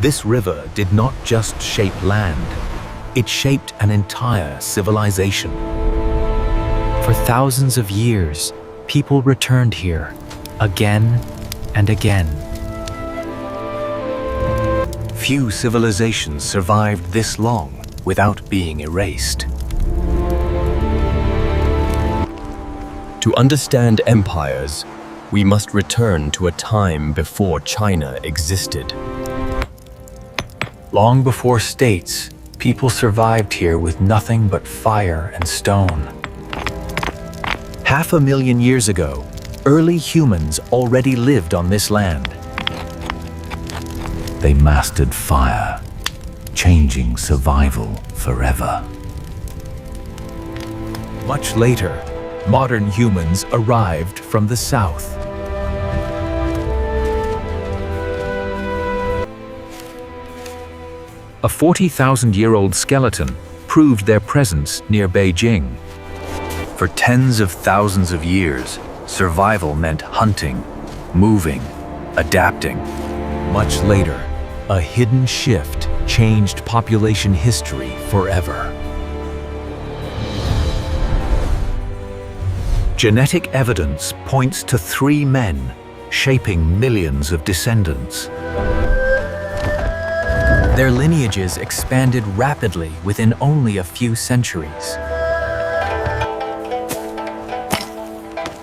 This river did not just shape land, it shaped an entire civilization. For thousands of years, people returned here, again and again. Few civilizations survived this long without being erased. To understand empires, we must return to a time before China existed. Long before states, people survived here with nothing but fire and stone. 500,000 years ago, early humans already lived on this land. They mastered fire, changing survival forever. Much later, modern humans arrived from the south. A 40,000-year-old skeleton proved their presence near Beijing. For tens of thousands of years, survival meant hunting, moving, adapting. Much later, a hidden shift changed population history forever. Genetic evidence points to 3 men shaping millions of descendants. Their lineages expanded rapidly within only a few centuries.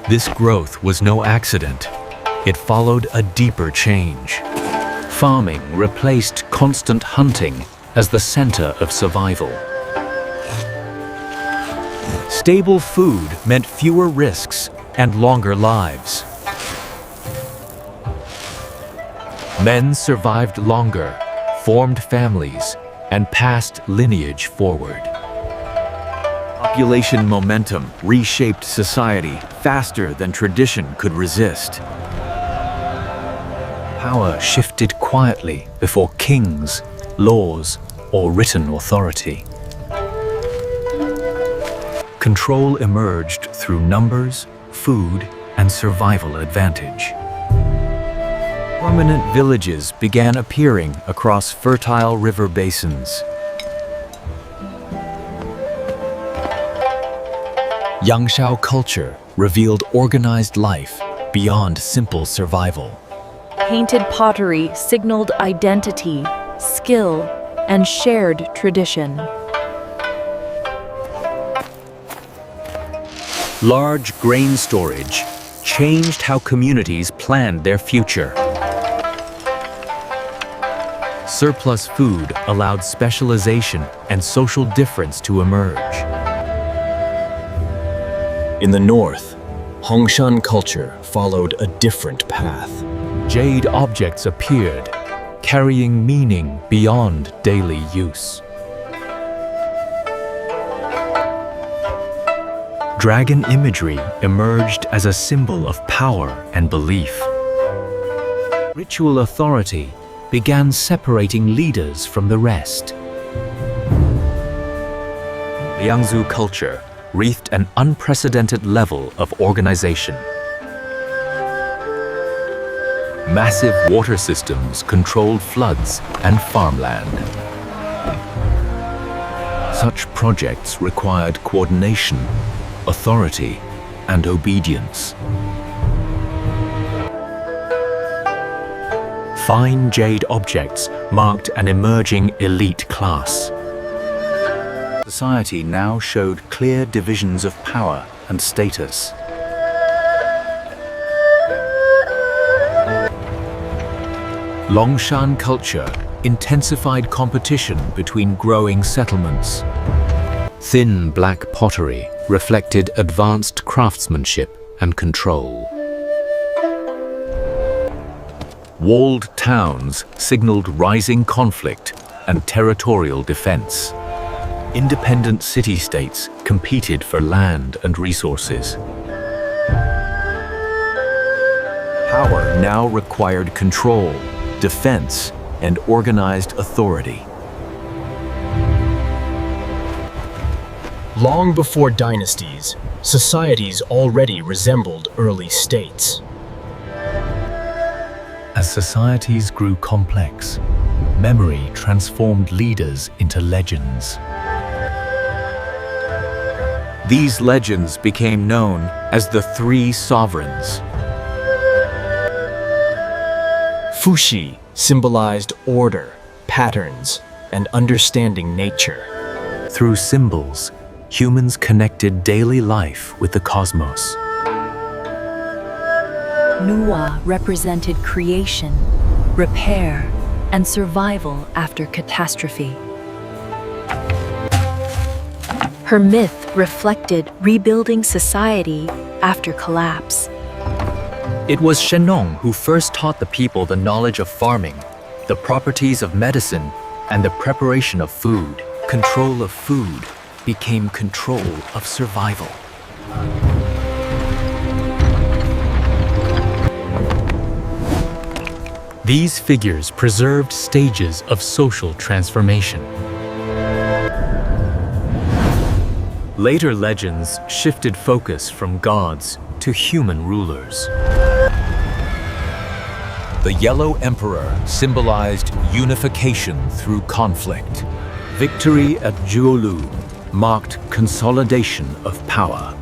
This growth was no accident. It followed a deeper change. Farming replaced constant hunting as the center of survival. Stable food meant fewer risks and longer lives. Men survived longer, formed families, and passed lineage forward. Population momentum reshaped society faster than tradition could resist. Power shifted quietly before kings, laws, or written authority. Control emerged through numbers, food, and survival advantage. Permanent villages began appearing across fertile river basins. Yangshao culture revealed organized life beyond simple survival. Painted pottery signaled identity, skill, and shared tradition. Large grain storage changed how communities planned their future. Surplus food allowed specialization and social difference to emerge. In the north, Hongshan culture followed a different path. Jade objects appeared, carrying meaning beyond daily use. Dragon imagery emerged as a symbol of power and belief. Ritual authority began separating leaders from the rest. Liangzhu culture reached an unprecedented level of organization. Massive water systems controlled floods and farmland. Such projects required coordination, authority, and obedience. Fine jade objects marked an emerging elite class. Society now showed clear divisions of power and status. Longshan culture intensified competition between growing settlements. Thin black pottery reflected advanced craftsmanship and control. Walled towns signaled rising conflict and territorial defense. Independent city-states competed for land and resources. Power now required control, defense, and organized authority. Long before dynasties, societies already resembled early states. As societies grew complex, memory transformed leaders into legends. These legends became known as the Three Sovereigns. Fuxi symbolized order, patterns, and understanding nature. Through symbols, humans connected daily life with the cosmos. Nuwa represented creation, repair, and survival after catastrophe. Her myth reflected rebuilding society after collapse. It was Shenong who first taught the people the knowledge of farming, the properties of medicine, and the preparation of food. Control of food became control of survival. These figures preserved stages of social transformation. Later legends shifted focus from gods to human rulers. The Yellow Emperor symbolized unification through conflict. Victory at Jiulu marked consolidation of power.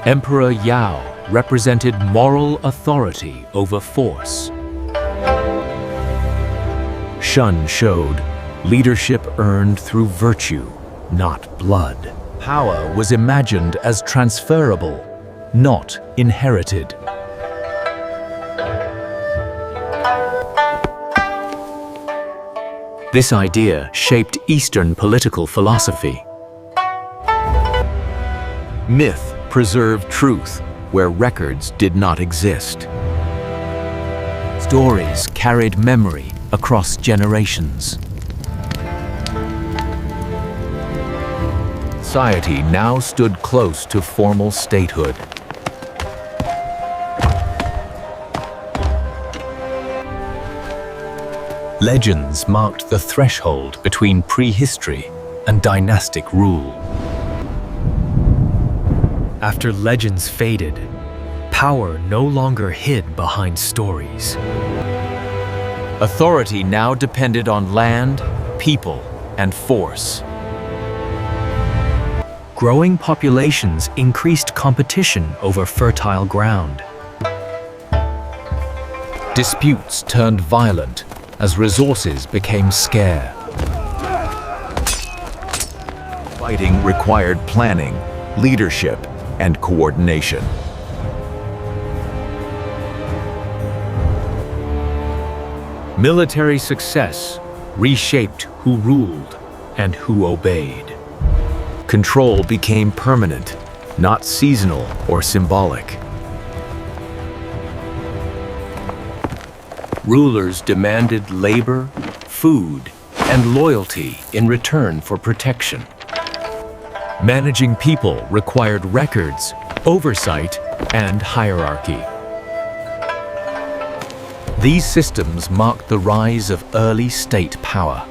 Emperor Yao represented moral authority over force. Shun showed leadership earned through virtue, not blood. Power was imagined as transferable, not inherited. This idea shaped Eastern political philosophy. Myth preserved truth where records did not exist. Stories carried memory across generations. Society now stood close to formal statehood. Legends marked the threshold between prehistory and dynastic rule. After legends faded, power no longer hid behind stories. Authority now depended on land, people, and force. Growing populations increased competition over fertile ground. Disputes turned violent as resources became scarce. Fighting required planning, leadership, and coordination. Military success reshaped who ruled and who obeyed. Control became permanent, not seasonal or symbolic. Rulers demanded labor, food, and loyalty in return for protection. Managing people required records, oversight, and hierarchy. These systems marked the rise of early state power.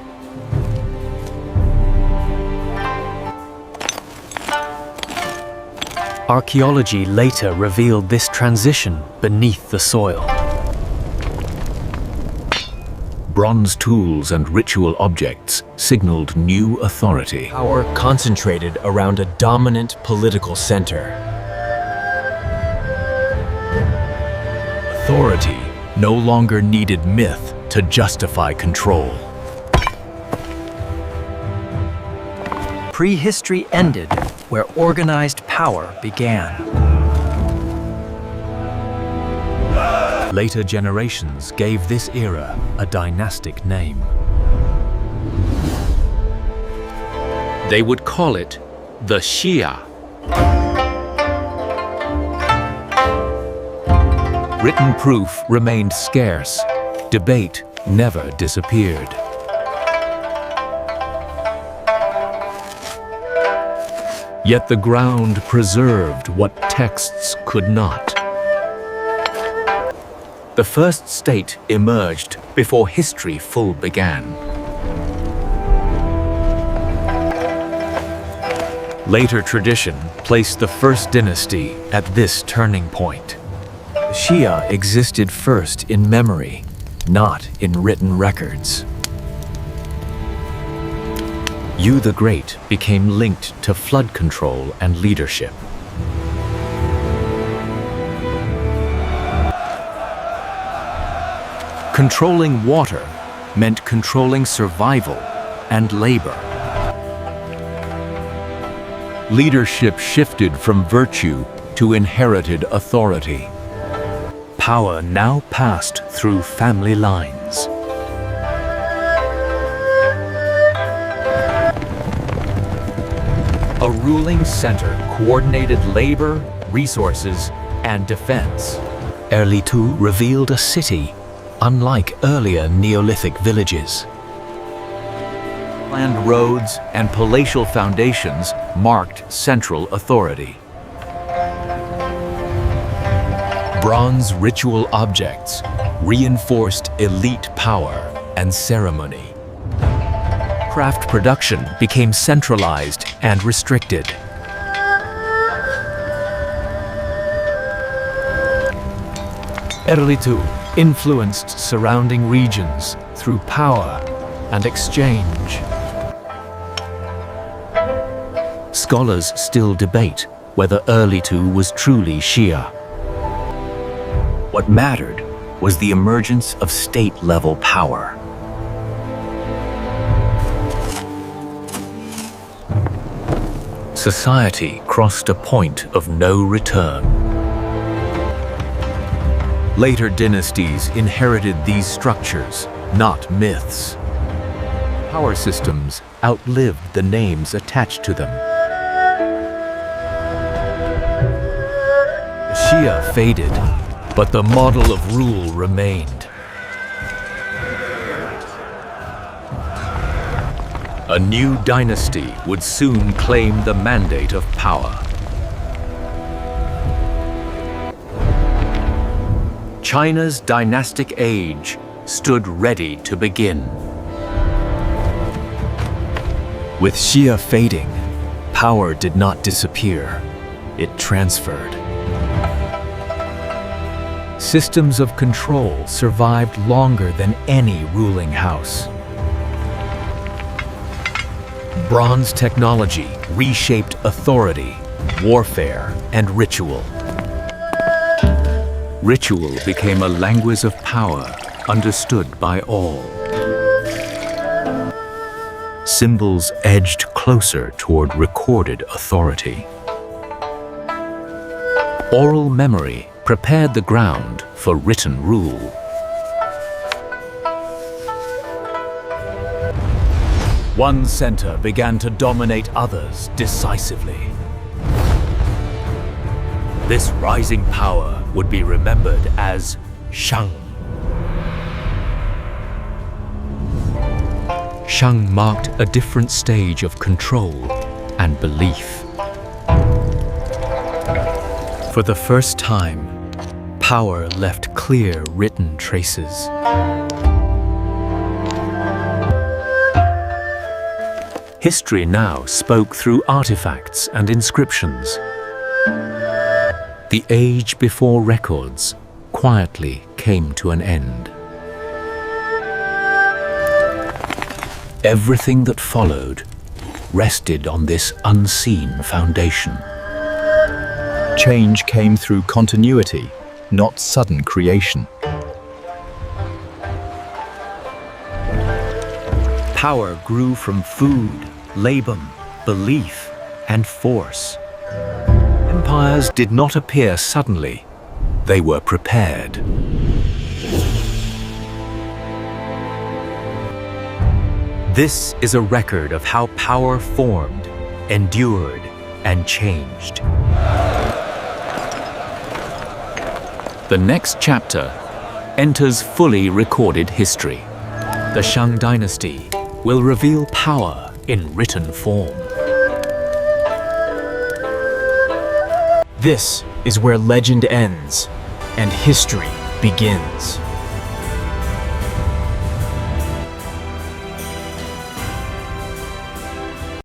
Archaeology later revealed this transition beneath the soil. Bronze tools and ritual objects signaled new authority. Power concentrated around a dominant political center. Authority no longer needed myth to justify control. Prehistory ended where organized power began. Later generations gave this era a dynastic name. They would call it the Xia. Written proof remained scarce. Debate never disappeared. Yet the ground preserved what texts could not. The first state emerged before history full began. Later tradition placed the first dynasty at this turning point. Xia existed first in memory, not in written records. Yu the Great became linked to flood control and leadership. Controlling water meant controlling survival and labor. Leadership shifted from virtue to inherited authority. Power now passed through family lines. A ruling center coordinated labor, resources, and defense. Erlitou revealed a city, unlike earlier Neolithic villages. Planned roads and palatial foundations marked central authority. Bronze ritual objects reinforced elite power and ceremony. Craft production became centralized and restricted. Erlitou influenced surrounding regions through power and exchange. Scholars still debate whether Erlitou was truly Xia. What mattered was the emergence of state-level power. Society crossed a point of no return. Later dynasties inherited these structures, not myths. Power systems outlived the names attached to them. The Xia faded, but the model of rule remained. A new dynasty would soon claim the mandate of power. China's dynastic age stood ready to begin. With Xia fading, power did not disappear, it transferred. Systems of control survived longer than any ruling house. Bronze technology reshaped authority, warfare, and ritual. Ritual became a language of power, understood by all. Symbols edged closer toward recorded authority. Oral memory prepared the ground for written rule. One center began to dominate others decisively. This rising power would be remembered as Shang. Shang marked a different stage of control and belief. For the first time, power left clear written traces. History now spoke through artifacts and inscriptions. The age before records quietly came to an end. Everything that followed rested on this unseen foundation. Change came through continuity, not sudden creation. Power grew from food, labor, belief, and force. Empires did not appear suddenly. They were prepared. This is a record of how power formed, endured, and changed. The next chapter enters fully recorded history. The Shang Dynasty will reveal power in written form. This is where legend ends and history begins.